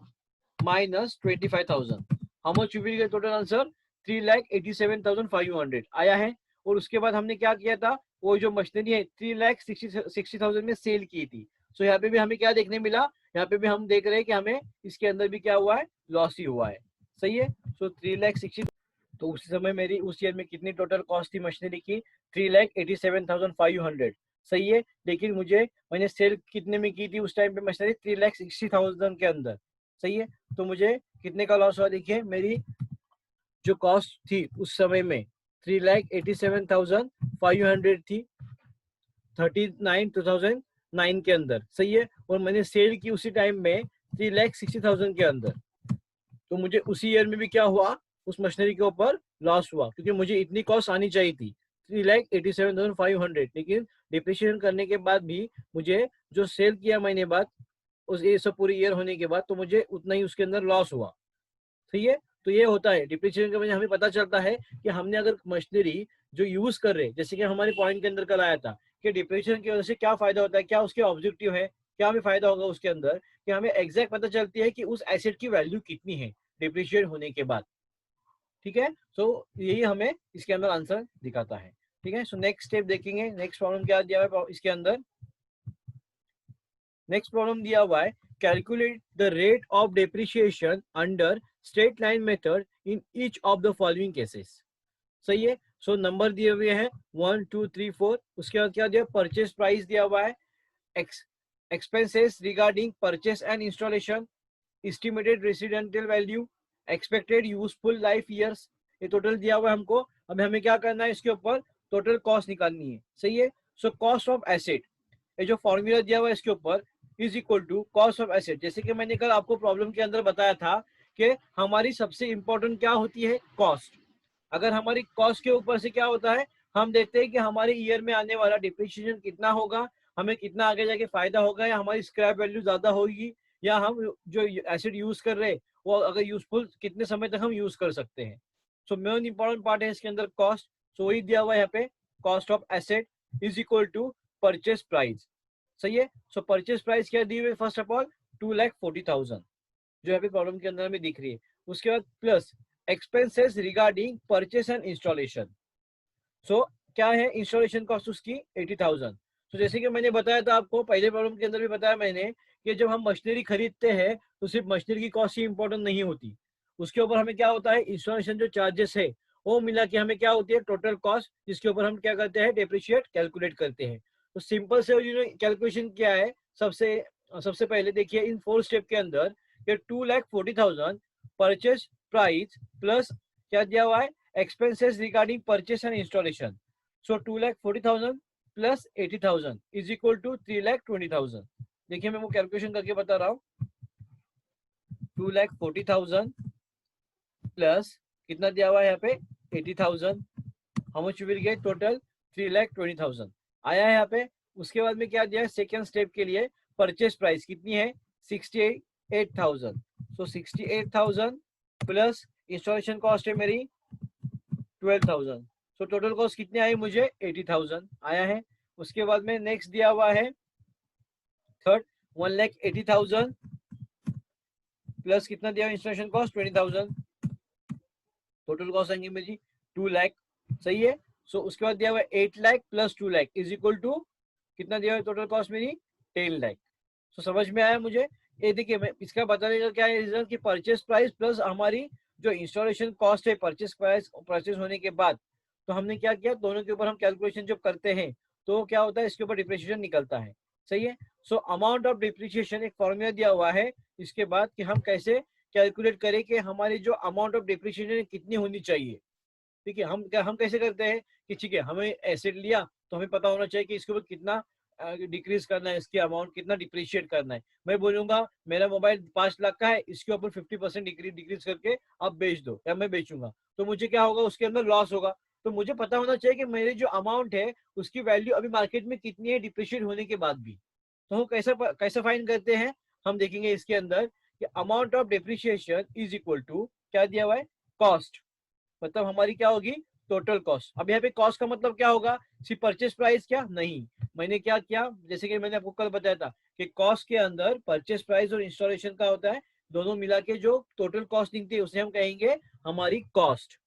minus 25,000, how much will get total answer 3,87,500 आया है। और उसके बाद हमने क्या किया था वो जो मशीनरी है 3,60,000 में सेल की थी। सो यहाँ पे भी हमें क्या देखने मिला, यहाँ पे भी हम देख रहे हैं कि हमें इसके अंदर भी क्या हुआ है लॉस ही हुआ है। सही है, सो 3,60,000। तो उसी समय मेरी उस ईयर में कितनी टोटल कॉस्ट थी मशीनरी की 3,87,500। सही है, लेकिन मुझे मैंने सेल कितने में की थी उस टाइम पे मशीनरी 3,60,000 के अंदर। सही है, तो मुझे कितने का लॉस हुआ देखिए, मेरी जो कॉस्ट थी उस समय में 3,87,500 थी 39/2009 के अंदर। सही है, और मैंने सेल की उसी टाइम में 3,60,000 के अंदर, तो मुझे उसी ईयर में भी क्या हुआ उस मशीनरी के ऊपर लॉस हुआ, क्योंकि मुझे इतनी कॉस्ट आनी चाहिए थी 3,87,500, लेकिन डिप्रिशिएशन करने के बाद भी मुझे जो सेल किया महीने बाद उस ये सब पूरी ईयर होने के बाद तो मुझे उतना ही उसके अंदर लॉस हुआ। सही है, तो ये होता है डिप्रिशिएशन के वजह हमें पता चलता है कि हमने अगर मशीनरी जो यूज कर रहे, जैसे कि हमारे पॉइंट के अंदर कल आया था कि डिप्रिशिएशन की वजह से क्या फायदा होता है, क्या उसके ऑब्जेक्टिव है, क्या हमें फायदा होगा उसके अंदर, कि हमें एग्जैक्ट पता चलती है कि उस एसेट की वैल्यू कितनी है डिप्रिशिएट होने के बाद। ठीक है, सो यही हमें इसके अंदर आंसर दिखाता है। ठीक है, सो नेक्स्ट स्टेप देखेंगे, नेक्स्ट प्रॉब्लम क्या दिया हुआ है इसके अंदर। नेक्स्ट प्रॉब्लम दिया हुआ है calculate the rate of depreciation under straight line method in each of the following cases. सही है, सो नंबर दिए हुए हैं 1 2 3 4। उसके बाद क्या दिया परचेस प्राइस दिया हुआ है, expenses regarding purchase and installation, estimated residential value, expected useful life years, ये टोटल दिया हुआ है हमको। अब हमें क्या करना है इसके ऊपर टोटल कॉस्ट निकालनी है। सही है, सो कॉस्ट ऑफ एसेट, ये जो फॉर्मूला दिया हुआ है इसके ऊपर is equal to cost of asset. जैसे कि मैंने कल आपको प्रॉब्लम के अंदर बताया था कि हमारी सबसे इंपॉर्टेंट क्या होती है कॉस्ट। अगर हमारी कॉस्ट के ऊपर से क्या होता है हम देखते हैं कि हमारे ईयर में आने वाला डिप्रिशिएशन कितना होगा, हमें कितना आगे जाके फायदा होगा, या हमारी स्क्रैप वैल्यू ज्यादा होगी, या हम जो एसिड यूज कर रहे हैं वो अगर यूजफुल कितने समय तक हम यूज कर सकते हैं। सो मेन इंपॉर्टेंट पार्ट है इसके अंदर कॉस्ट। सो वही दिया हुआ है यहाँ पे cost of asset is equal to purchase price. सही है, सो परचेस प्राइस क्या दी हुई है फर्स्ट ऑफ ऑल 2,40,000 जो यहाँ पे प्रॉब्लम के अंदर हमें दिख रही है। उसके बाद plus expenses regarding purchase and installation. So क्या है इंस्टॉलेशन कॉस्ट उसकी 80,000। तो जैसे कि मैंने बताया था आपको पहले प्रॉब्लम के अंदर भी बताया मैंने कि जब हम मशीनरी खरीदते हैं तो सिर्फ मशीनरी की कॉस्ट ही इंपॉर्टेंट नहीं होती, उसके ऊपर हमें क्या होता है इंस्टॉलेशन जो चार्जेस है वो मिला के हमें क्या होती है टोटल कॉस्ट, जिसके ऊपर हम क्या करते हैं डेप्रिशिएट कैलकुलेट करते हैं। तो सिंपल से कैलकुलेशन क्या है, सबसे सबसे पहले देखिए इन 4 स्टेप के अंदर कि 2,40,000 परचेज प्राइस प्लस क्या दिया हुआ है expenses regarding purchase and installation. So 2,40,000 plus 80,000 is equal to 3,20,000। देखिए मैं वो कैलकुलेशन करके बता रहा हूँ। 2,40,000 प्लस कितना दिया हुआ है यहाँ पे 80,000, how much will get total 3,20,000 आया है यहाँ पे। उसके बाद में क्या दिया है सेकेंड स्टेप के लिए परचेस प्राइस कितनी है 68,000। सो 68,000 प्लस इंस्टॉलेशन कॉस्ट है मेरी 12,000। सो टोटल कॉस्ट कितनी आई मुझे 80,000 आया है। उसके बाद में नेक्स्ट दिया हुआ है थर्ड 1,80,000 प्लस कितना दिया इंस्टॉलेशन कॉस्ट 20,000, टोटल कॉस्ट आएंगे मेरी 2 लाख। सही है। सो उसके बाद दिया हुआ है 8 lakh plus 2 lakh is equal to कितना दिया हुआ टोटल कॉस्ट मेरी 10 लाख। सो समझ में आया मुझे। ये देखिए मैं इसका बताने का क्या है रिजल्ट कि परचेस प्राइस प्लस हमारी जो इंस्टॉलेशन कॉस्ट है परचेस प्राइस परचेस होने के बाद, तो हमने क्या किया दोनों के ऊपर हम कैलकुलेशन जब करते हैं तो क्या होता है इसके ऊपर डिप्रिसिएशन निकलता है। सही है। सो अमाउंट ऑफ डिप्रिसिएशन एक फॉर्मूला दिया हुआ है इसके बाद कि हम कैसे कैलकुलेट करें कि हमारी जो अमाउंट ऑफ डिप्रिसिएशन कितनी होनी चाहिए। ठीक है। हम कैसे करते हैं कि ठीक है हमें एसेट लिया तो हमें पता होना चाहिए कि इसके ऊपर कितना डिक्रीज करना है, इसकी अमाउंट कितना डिप्रिशिएट करना है। मैं बोलूंगा मेरा मोबाइल 5 लाख का है, इसके ऊपर 50% डिक्रीज करके आप बेच दो या मैं बेचूंगा, तो मुझे क्या होगा उसके अंदर लॉस होगा। तो मुझे पता होना चाहिए कि मेरी जो अमाउंट है उसकी वैल्यू अभी मार्केट में कितनी है डिप्रिशिएट होने के बाद भी। तो हम कैसा कैसे फाइंड करते हैं, हम देखेंगे इसके अंदर कि amount of depreciation is equal to क्या दिया हुआ है कॉस्ट, मतलब हमारी क्या होगी टोटल कॉस्ट। अब यहाँ पे कॉस्ट का मतलब क्या होगा सिर्फ परचेस प्राइस क्या नहीं, मैंने क्या किया जैसे कि मैंने आपको कल बताया था कि कॉस्ट के अंदर परचेस प्राइस और इंस्टॉलेशन का होता है, दोनों मिला के जो टोटल कॉस्ट निकलती है उसे हम कहेंगे हमारी कॉस्ट।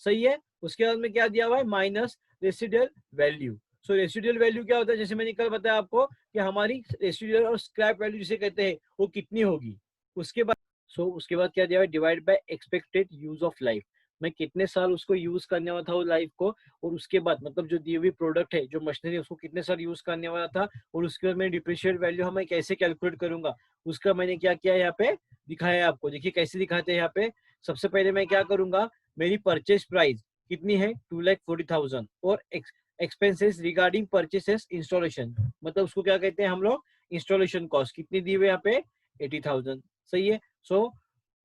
सही है। उसके बाद में क्या दिया हुआ है माइनस रेसिडुअल वैल्यू। सो रेसिडुअल वैल्यू क्या होता है जैसे मैंने कल बताया आपको कि हमारी रेसिडुअल और स्क्रैप वैल्यू जिसे कहते हैं वो कितनी होगी। उसके बाद उसके बाद क्या दिया हुआ है divide by expected use of life, मैं कितने साल उसको यूज करने वाला था वो लाइफ को, और उसके बाद मतलब जो दी हुई प्रोडक्ट है जो मशीनरी उसको कितने साल यूज करने वाला था, और उसके बाद मैं डिप्रिशिएट वैल्यू हमें कैसे कैलकुलेट करूंगा उसका मैंने क्या किया यहाँ पे दिखाया है आपको। देखिए कैसे दिखाते हैं यहाँ पे। सबसे पहले मैं क्या करूंगा मेरी परचेज प्राइस कितनी है 2,40,000 और एक्सपेंसेस रिगार्डिंग परचेसेस इंस्टॉलेशन, मतलब उसको क्या कहते हैं हम लोग इंस्टॉलेशन कॉस्ट कितनी दी हुई यहाँ पे 80,000। सही है। सो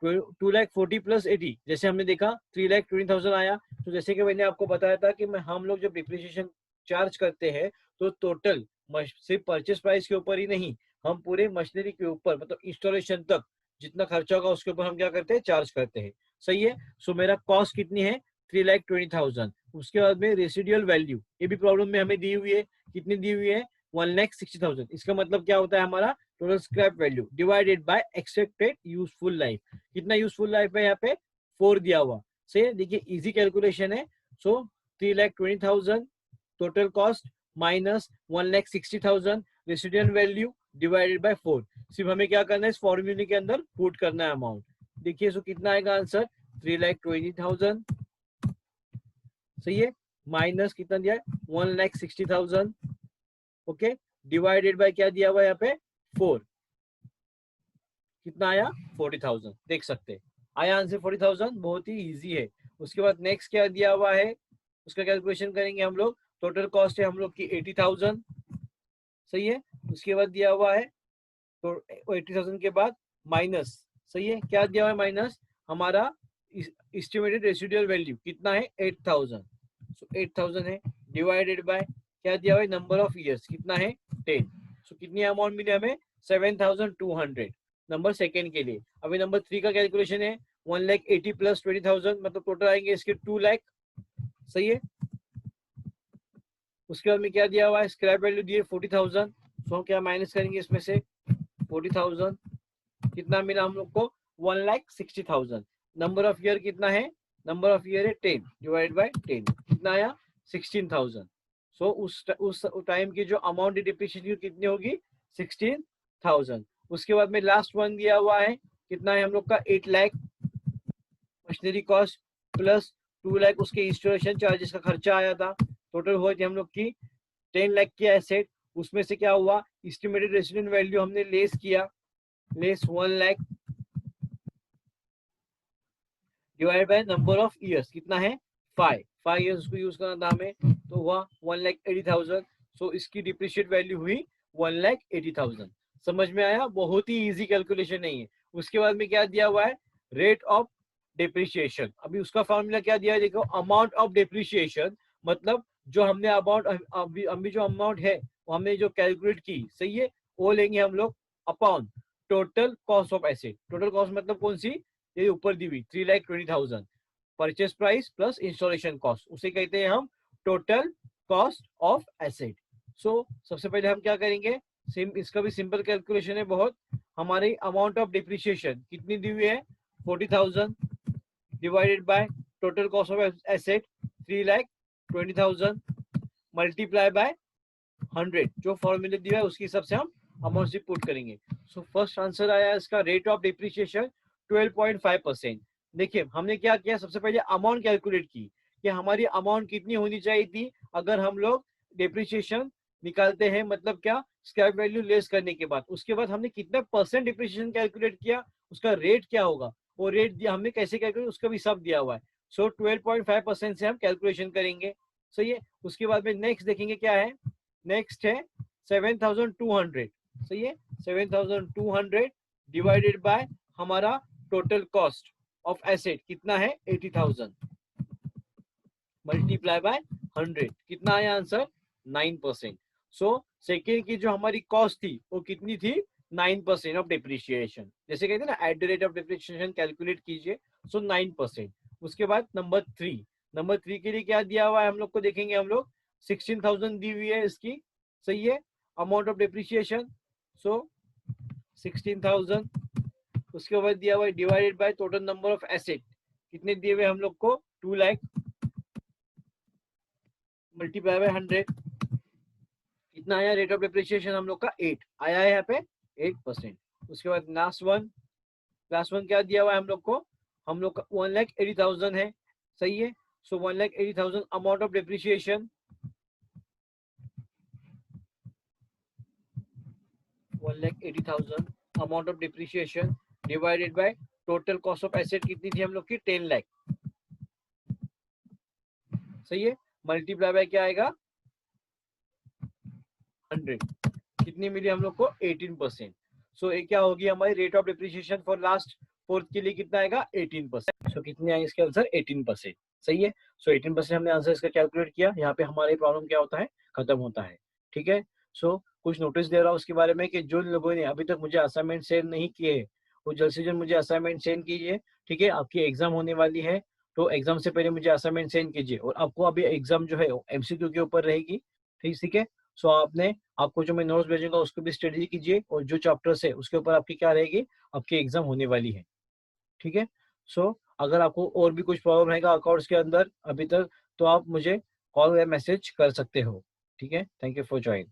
2,40,000 प्लस 80 जैसे हमने देखा 3,20,000 आया। तो जैसे कि मैंने आपको बताया था कि हम लोग जब डिप्रिसिएशन चार्ज करते हैं तो टोटल सिर्फ परचेस प्राइस के ऊपर ही नहीं, हम पूरे मशीनरी के ऊपर मतलब इंस्टॉलेशन तक जितना खर्चा होगा उसके ऊपर हम क्या करते हैं चार्ज करते हैं। सही है। सो मेरा कॉस्ट कितनी है 3,20,000। उसके बाद में रेसिडुअल वैल्यू ये भी प्रॉब्लम में हमें दी हुई है, कितनी दी हुई है 1,60,000। इसका मतलब क्या होता है हमारा total scrap value divided by expected useful life, कितना यूजफुल लाइफ है यहाँ पे 4 दिया हुआ। से देखिए इजी कैलकुलेशन है। सो 3,20,000 total cost minus 1,60,000 residual value divided by 4, सिर्फ हमें क्या करना है इस फॉर्मूले के अंदर पुट करना है अमाउंट। देखिए सो कितना आएगा आंसर 3,20,000। सही है। माइनस कितना दिया है 1,60,000 ओके डिवाइडेड बाय क्या दिया हुआ है यहाँ पे 4, कितना आया 40,000। देख सकते हैं आया आंसर 40,000, बहुत ही इजी है। उसके बाद नेक्स्ट क्या दिया हुआ है उसका कैलकुलेशन करेंगे हम लोग। टोटल कॉस्ट है हम लोग की 80,000। सही है। उसके बाद दिया हुआ है तो 80,000 के बाद माइनस, सही है क्या दिया हुआ है माइनस हमारा एस्टिमेटेड रेसिडुअल वैल्यू कितना है 8,000। सो 8,000 है डिवाइडेड बाय क्या दिया हुआ है नंबर ऑफ ईयर्स कितना है 10। सो कितनी अमाउंट मिली हमें 7,200 नंबर सेकेंड के लिए। अभी नंबर 3 का कैलकुलेशन है 1,80,000 प्लस 20,000 मतलब टोटल आएंगे इसके 2 लाख। सही है। उसके बाद में क्या दिया हुआ है स्क्रैप वैल्यू दिए 40,000। सो क्या माइनस करेंगे इसमें से 40,000 कितना मिला हम लोग को 1,60,000। नंबर ऑफ ईयर कितना है नंबर ऑफ ईयर है 10 डिवाइड बाय 10, कितना आया 16,000। सो उस टाइम की जो अमाउंट डिप्रिशिएशन कितनी होगी 16,000। उसके बाद में लास्ट वन दिया हुआ है, कितना है हम लोग का 8 lakh machinery cost plus 2 lakh उसके इंस्टॉलेशन चार्जेस का खर्चा आया था। टोटल हुआ थी हम लोग की 10 लाख की एसेट। उसमें से क्या हुआ, एस्टिमेटेड रेसिडेंट वैल्यू हमने लेस किया, less 1 lakh divide by number of years, कितना है 5 ईयर्स उसको यूज करना था हमें, तो हुआ 1,80,000। सो इसकी डिप्रिशिएट वैल्यू हुई 1,80,000। समझ में आया, बहुत ही इजी कैलकुलेशन नहीं है। उसके बाद में क्या दिया हुआ है, रेट ऑफ डिप्रिशिएशन। अभी उसका फॉर्मूला क्या दिया है देखो, अमाउंट ऑफ डिप्रिशिएशन मतलब जो हमने अमाउंट अभी जो अमाउंट है वो हमने जो कैलकुलेट की, सही है, वो लेंगे हम लोग upon total cost of asset. Total cost मतलब कौन सी, ये ऊपर दी हुई 3,20,000 purchase price plus installation cost, उसे कहते हैं हम टोटल कॉस्ट ऑफ एसेट। सो सबसे पहले हम क्या करेंगे, इसका भी सिंपल कैलकुलेशन है बहुत। हमारी अमाउंट ऑफ डिप्रिशिएशन कितनी दी हुई है 40,000 divided by total cost of asset 3,20,000 multiply by 100, जो फॉर्मूले दिया है उसके हिसाब से हम अमाउंट से पुट करेंगे। सो फर्स्ट आंसर आया इसका रेट ऑफ डिप्रिशिएशन 12.5%। देखिए हमने क्या किया, सबसे पहले अमाउंट कैलकुलेट की कि हमारी अमाउंट कितनी होनी चाहिए थी अगर हम लोग डिप्रिशिएशन निकालते हैं, मतलब क्या, स्क्रैप वैल्यू लेस करने के बाद। उसके बाद हमने कितना परसेंट डिप्रिशिएशन कैलकुलेट किया, उसका रेट क्या होगा, वो रेट दिया हमने, कैसे कैलकुलेट उसका भी सब दिया हुआ है। सो 12.5% से हम कैलकुलेशन करेंगे, सही है। उसके बाद में नेक्स्ट देखेंगे क्या है, नेक्स्ट है 7,200, सही है, 7,200 डिवाइडेड बाय हमारा टोटल कॉस्ट ऑफ एसेट कितना है 80,000 मल्टीप्लाई बाय 100, कितना आया आंसर 9%। सो सेकेंड की जो हमारी कॉस्ट थी वो कितनी थी 9% ऑफ डिप्रिशिएशन, जैसे कहते हैं ना at the rate of depreciation calculate कीजिए, सो 9%। उसके बाद नंबर थ्री के लिए क्या दिया हुआ है हम लोग को, देखेंगे हम लोग 16,000 दी हुई है इसकी, सही है, अमाउंट ऑफ डिप्रिशिएशन। सो 16,000, उसके बाद दिया हुआ है divided by total number of asset, कितने दिए हुए हम लोग को 2 लाख मल्टीप्लाई बाय 100, कितना आया रेट ऑफ डिप्रिशिएशन हम लोग का 8 आया है यहाँ पे 8%। उसके बाद लास्ट वन क्या दिया हुआ है हम लोग को, हम लोग का 1,80,000 है, सही है। सो 1,80,000 amount of depreciation, 1,80,000 amount of depreciation divided by total cost of asset कितनी थी हम लोग की 10 लाख, सही है, मल्टीप्लाई बाय क्या आएगा 100, कितनी मिली हम लोग को 18%। सो ये क्या होगी हमारी rate of depreciation for last fourth के लिए कितना आएगा 18%। सो कितनी आएगी इसके आंसर 18%, सही है। सो 18% हमने आंसर इसका कैलकुलेट किया, यहाँ पे हमारी प्रॉब्लम क्या होता है खत्म होता है, ठीक है। सो कुछ नोटिस दे रहा हूँ उसके बारे में कि जो लोगों ने अभी तक मुझे असाइनमेंट सेंड नहीं किए वो जल्द से जल्द मुझे असाइनमेंट सेंड कीजिए, ठीक है। आपकी एग्जाम होने वाली है तो एग्जाम से पहले मुझे असाइनमेंट सेंड कीजिए, और आपको अभी एग्जाम जो है एमसीक्यू के ऊपर रहेगी, ठीक है। सो आपको जो मैं नोट्स भेजूंगा उसको भी स्टडी कीजिए, और जो चैप्टर्स है उसके ऊपर आपकी क्या रहेगी, आपकी एग्जाम होने वाली है, ठीक है। सो अगर आपको और भी कुछ प्रॉब्लम रहेगा अकाउंट्स के अंदर अभी तक, तो आप मुझे कॉल या मैसेज कर सकते हो, ठीक है। Thank you for join.